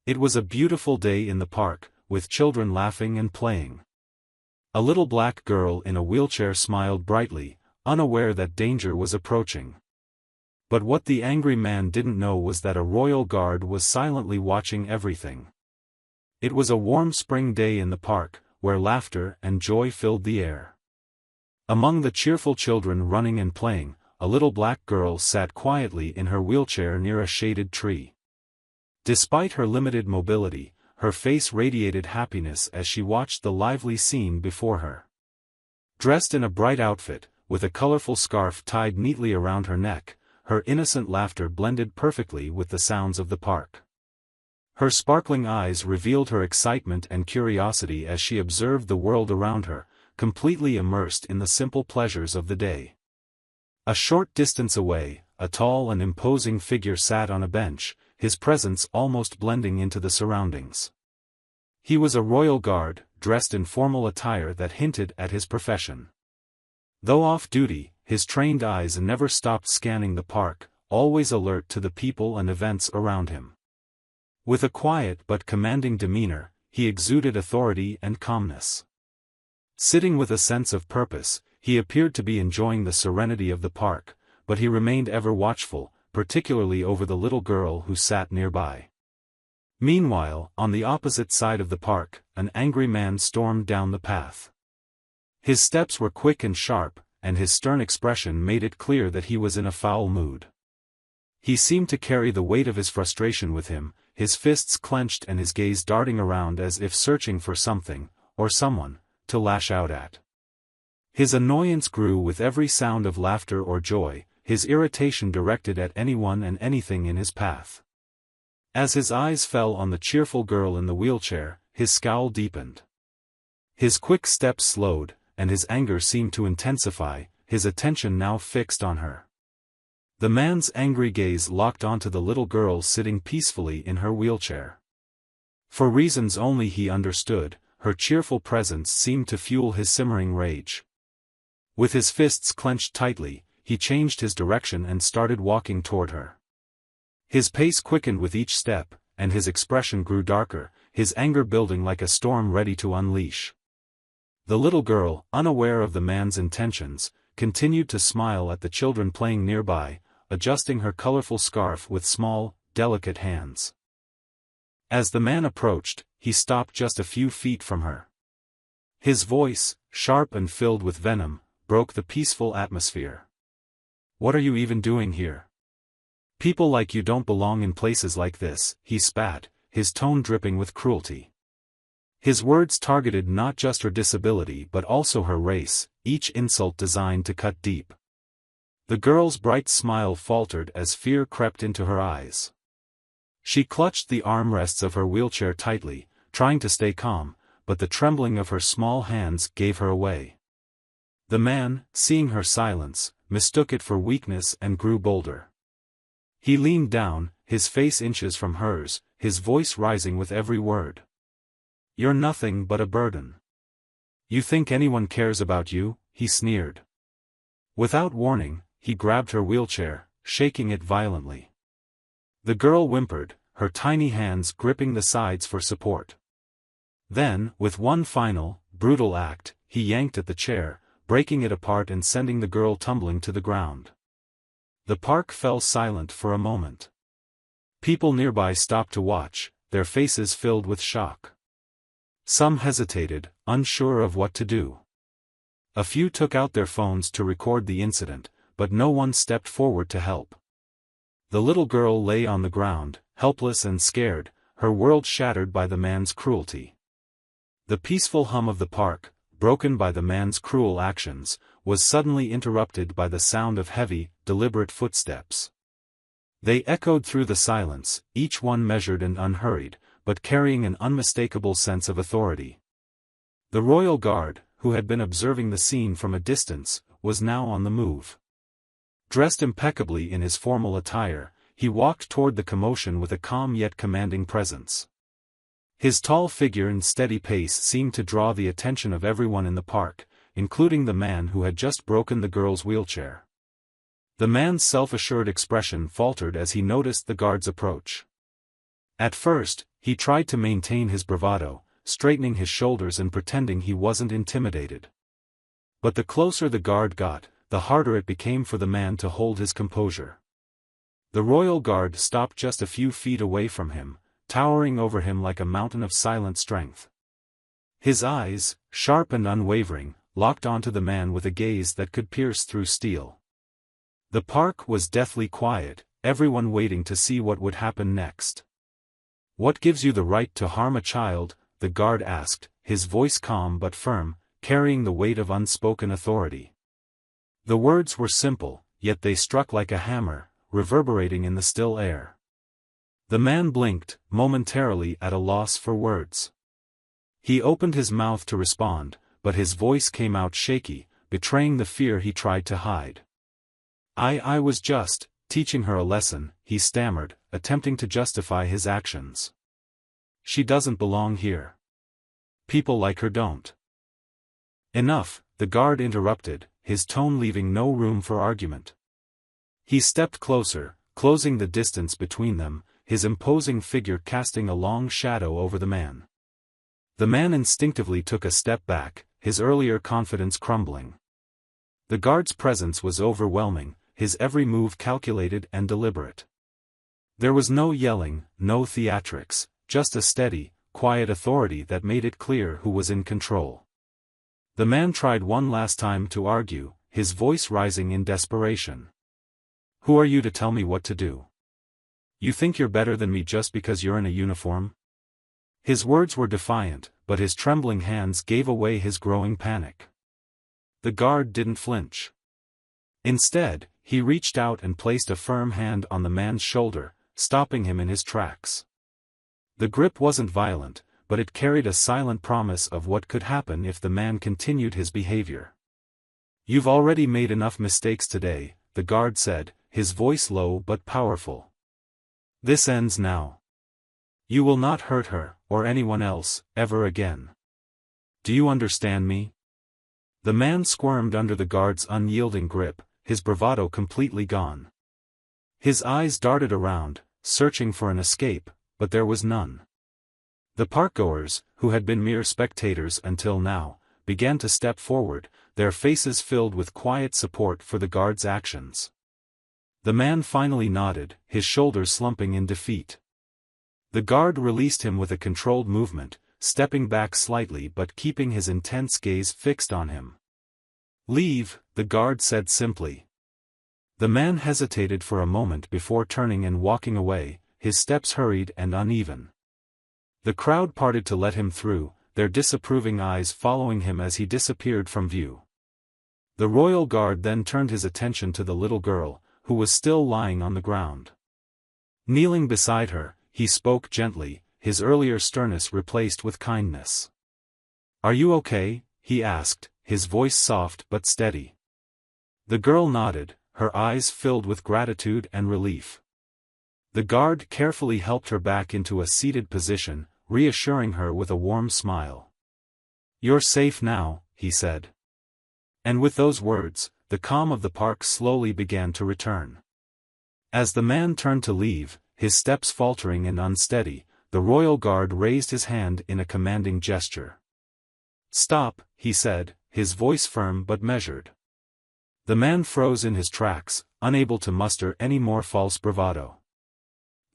It was a beautiful day in the park, with children laughing and playing. A little black girl in a wheelchair smiled brightly, unaware that danger was approaching. But what the angry man didn't know was that a royal guard was silently watching everything. It was a warm spring day in the park, where laughter and joy filled the air. Among the cheerful children running and playing, a little black girl sat quietly in her wheelchair near a shaded tree. Despite her limited mobility, her face radiated happiness as she watched the lively scene before her. Dressed in a bright outfit, with a colorful scarf tied neatly around her neck, her innocent laughter blended perfectly with the sounds of the park. Her sparkling eyes revealed her excitement and curiosity as she observed the world around her, completely immersed in the simple pleasures of the day. A short distance away, a tall and imposing figure sat on a bench, his presence almost blending into the surroundings. He was a royal guard, dressed in formal attire that hinted at his profession. Though off-duty, his trained eyes never stopped scanning the park, always alert to the people and events around him. With a quiet but commanding demeanor, he exuded authority and calmness. Sitting with a sense of purpose, he appeared to be enjoying the serenity of the park, but he remained ever watchful, particularly over the little girl who sat nearby. Meanwhile, on the opposite side of the park, an angry man stormed down the path. His steps were quick and sharp, and his stern expression made it clear that he was in a foul mood. He seemed to carry the weight of his frustration with him, his fists clenched and his gaze darting around as if searching for something, or someone, to lash out at. His annoyance grew with every sound of laughter or joy, his irritation directed at anyone and anything in his path. As his eyes fell on the cheerful girl in the wheelchair, his scowl deepened. His quick steps slowed, and his anger seemed to intensify, his attention now fixed on her. The man's angry gaze locked onto the little girl sitting peacefully in her wheelchair. For reasons only he understood, her cheerful presence seemed to fuel his simmering rage. With his fists clenched tightly, he changed his direction and started walking toward her. His pace quickened with each step, and his expression grew darker, his anger building like a storm ready to unleash. The little girl, unaware of the man's intentions, continued to smile at the children playing nearby, adjusting her colorful scarf with small, delicate hands. As the man approached, he stopped just a few feet from her. His voice, sharp and filled with venom, broke the peaceful atmosphere. "What are you even doing here? People like you don't belong in places like this," he spat, his tone dripping with cruelty. His words targeted not just her disability but also her race, each insult designed to cut deep. The girl's bright smile faltered as fear crept into her eyes. She clutched the armrests of her wheelchair tightly, trying to stay calm, but the trembling of her small hands gave her away. The man, seeing her silence, mistook it for weakness and grew bolder. He leaned down, his face inches from hers, his voice rising with every word. "You're nothing but a burden. You think anyone cares about you?" he sneered. Without warning, he grabbed her wheelchair, shaking it violently. The girl whimpered, her tiny hands gripping the sides for support. Then, with one final, brutal act, he yanked at the chair, breaking it apart and sending the girl tumbling to the ground. The park fell silent for a moment. People nearby stopped to watch, their faces filled with shock. Some hesitated, unsure of what to do. A few took out their phones to record the incident, but no one stepped forward to help. The little girl lay on the ground, helpless and scared, her world shattered by the man's cruelty. The peaceful hum of the park, broken by the man's cruel actions, was suddenly interrupted by the sound of heavy, deliberate footsteps. They echoed through the silence, each one measured and unhurried, but carrying an unmistakable sense of authority. The royal guard, who had been observing the scene from a distance, was now on the move. Dressed impeccably in his formal attire, he walked toward the commotion with a calm yet commanding presence. His tall figure and steady pace seemed to draw the attention of everyone in the park, including the man who had just broken the girl's wheelchair. The man's self-assured expression faltered as he noticed the guard's approach. At first, He tried to maintain his bravado, straightening his shoulders and pretending he wasn't intimidated. But the closer the guard got, the harder it became for the man to hold his composure. The royal guard stopped just a few feet away from him, towering over him like a mountain of silent strength. His eyes, sharp and unwavering, locked onto the man with a gaze that could pierce through steel. The park was deathly quiet, everyone waiting to see what would happen next. "What gives you the right to harm a child?" the guard asked, his voice calm but firm, carrying the weight of unspoken authority. The words were simple, yet they struck like a hammer, reverberating in the still air. The man blinked, momentarily at a loss for words. He opened his mouth to respond, but his voice came out shaky, betraying the fear he tried to hide. I was just teaching her a lesson," he stammered, attempting to justify his actions. "She doesn't belong here. People like her don't." "Enough," the guard interrupted, his tone leaving no room for argument. He stepped closer, closing the distance between them, his imposing figure casting a long shadow over the man. The man instinctively took a step back, his earlier confidence crumbling. The guard's presence was overwhelming, his every move calculated and deliberate. There was no yelling, no theatrics, just a steady, quiet authority that made it clear who was in control. The man tried one last time to argue, his voice rising in desperation. "Who are you to tell me what to do? You think you're better than me just because you're in a uniform?" His words were defiant, but his trembling hands gave away his growing panic. The guard didn't flinch. Instead, he reached out and placed a firm hand on the man's shoulder, stopping him in his tracks. The grip wasn't violent, but it carried a silent promise of what could happen if the man continued his behavior. "You've already made enough mistakes today," the guard said, his voice low but powerful. "This ends now. You will not hurt her, or anyone else, ever again. Do you understand me?" The man squirmed under the guard's unyielding grip, his bravado completely gone. His eyes darted around, searching for an escape, but there was none. The parkgoers, who had been mere spectators until now, began to step forward, their faces filled with quiet support for the guard's actions. The man finally nodded, his shoulders slumping in defeat. The guard released him with a controlled movement, stepping back slightly but keeping his intense gaze fixed on him. "Leave," the guard said simply. The man hesitated for a moment before turning and walking away, his steps hurried and uneven. The crowd parted to let him through, their disapproving eyes following him as he disappeared from view. The royal guard then turned his attention to the little girl, who was still lying on the ground. Kneeling beside her, he spoke gently, his earlier sternness replaced with kindness. "Are you okay?" he asked, his voice soft but steady. The girl nodded, her eyes filled with gratitude and relief. The guard carefully helped her back into a seated position, reassuring her with a warm smile. "You're safe now," he said. And with those words, the calm of the park slowly began to return. As the man turned to leave, his steps faltering and unsteady, the royal guard raised his hand in a commanding gesture. "Stop," he said, his voice firm but measured. The man froze in his tracks, unable to muster any more false bravado.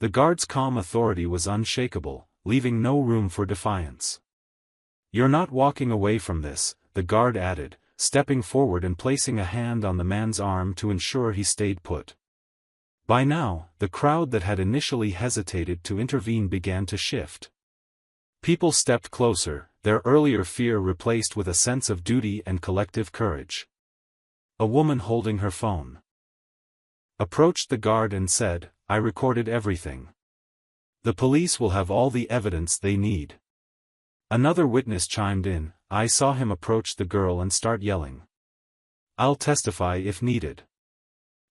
The guard's calm authority was unshakable, leaving no room for defiance. "You're not walking away from this," the guard added, stepping forward and placing a hand on the man's arm to ensure he stayed put. By now, the crowd that had initially hesitated to intervene began to shift. People stepped closer, their earlier fear replaced with a sense of duty and collective courage. A woman holding her phone approached the guard and said, "I recorded everything. The police will have all the evidence they need." Another witness chimed in, "I saw him approach the girl and start yelling. I'll testify if needed."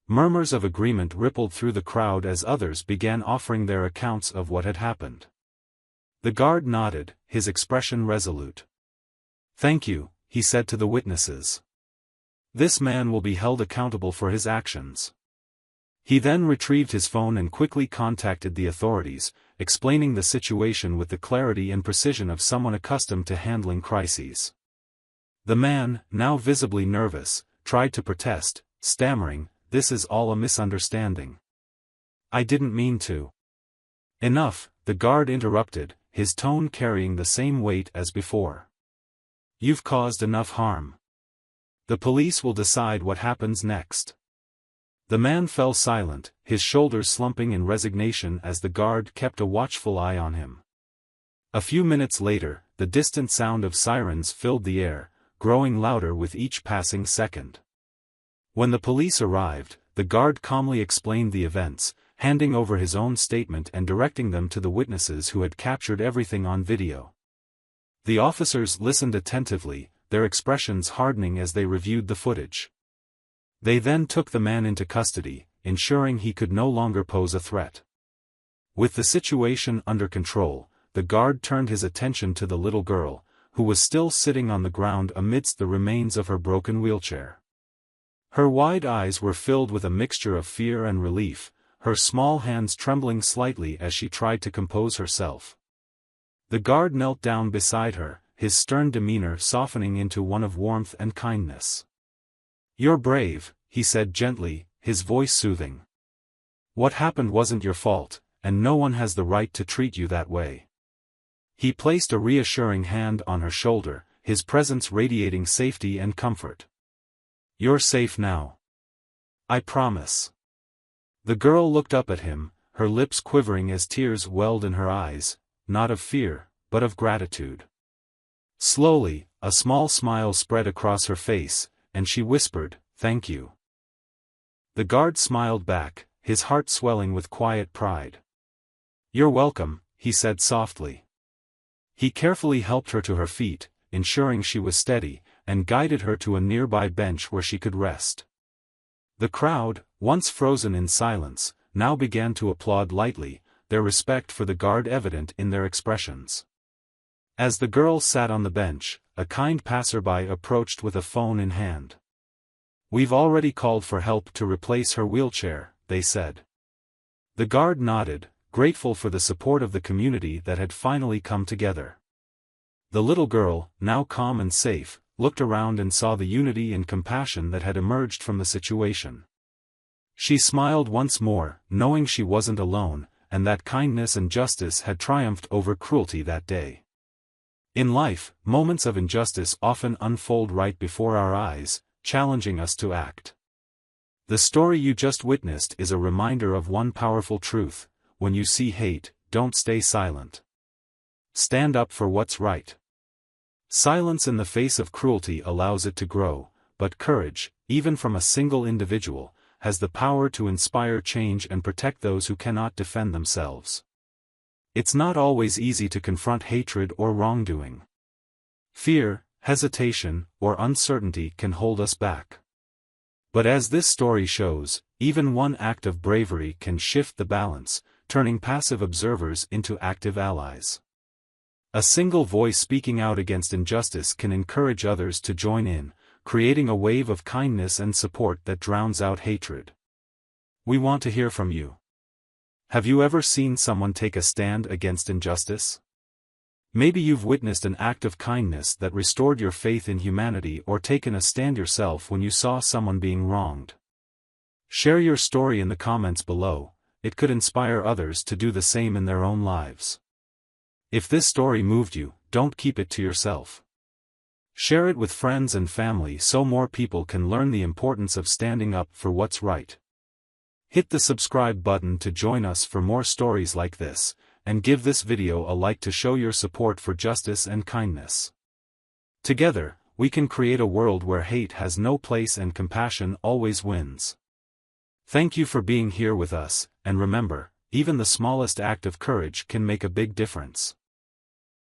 Murmurs of agreement rippled through the crowd as others began offering their accounts of what had happened. The guard nodded, his expression resolute. "Thank you," he said to the witnesses. "This man will be held accountable for his actions. He then retrieved his phone and quickly contacted the authorities, explaining the situation with the clarity and precision of someone accustomed to handling crises. The man, now visibly nervous, tried to protest, stammering, "This is all a misunderstanding. I didn't mean to." "Enough," the guard interrupted, his tone carrying the same weight as before. "You've caused enough harm. The police will decide what happens next." The man fell silent, his shoulders slumping in resignation as the guard kept a watchful eye on him. A few minutes later, the distant sound of sirens filled the air, growing louder with each passing second. When the police arrived, the guard calmly explained the events, handing over his own statement and directing them to the witnesses who had captured everything on video. The officers listened attentively, their expressions hardening as they reviewed the footage. They then took the man into custody, ensuring he could no longer pose a threat. With the situation under control, the guard turned his attention to the little girl, who was still sitting on the ground amidst the remains of her broken wheelchair. Her wide eyes were filled with a mixture of fear and relief, her small hands trembling slightly as she tried to compose herself. The guard knelt down beside her, his stern demeanor softening into one of warmth and kindness. "You're brave," he said gently, his voice soothing. "What happened wasn't your fault, and no one has the right to treat you that way." He placed a reassuring hand on her shoulder, his presence radiating safety and comfort. "You're safe now. I promise." The girl looked up at him, her lips quivering as tears welled in her eyes, not of fear, but of gratitude. Slowly, a small smile spread across her face, and she whispered, "Thank you." The guard smiled back, his heart swelling with quiet pride. "You're welcome," he said softly. He carefully helped her to her feet, ensuring she was steady, and guided her to a nearby bench where she could rest. The crowd, once frozen in silence, now began to applaud lightly, their respect for the guard evident in their expressions. As the girl sat on the bench, a kind passerby approached with a phone in hand. "We've already called for help to replace her wheelchair," they said. The guard nodded, grateful for the support of the community that had finally come together. The little girl, now calm and safe, looked around and saw the unity and compassion that had emerged from the situation. She smiled once more, knowing she wasn't alone, and that kindness and justice had triumphed over cruelty that day. In life, moments of injustice often unfold right before our eyes, challenging us to act. The story you just witnessed is a reminder of one powerful truth: when you see hate, don't stay silent. Stand up for what's right. Silence in the face of cruelty allows it to grow, but courage, even from a single individual, has the power to inspire change and protect those who cannot defend themselves. It's not always easy to confront hatred or wrongdoing. Fear, hesitation, or uncertainty can hold us back. But as this story shows, even one act of bravery can shift the balance, turning passive observers into active allies. A single voice speaking out against injustice can encourage others to join in, creating a wave of kindness and support that drowns out hatred. We want to hear from you. Have you ever seen someone take a stand against injustice? Maybe you've witnessed an act of kindness that restored your faith in humanity, or taken a stand yourself when you saw someone being wronged. Share your story in the comments below. It could inspire others to do the same in their own lives. If this story moved you, don't keep it to yourself. Share it with friends and family so more people can learn the importance of standing up for what's right. Hit the subscribe button to join us for more stories like this, and give this video a like to show your support for justice and kindness. Together, we can create a world where hate has no place and compassion always wins. Thank you for being here with us, and remember, even the smallest act of courage can make a big difference.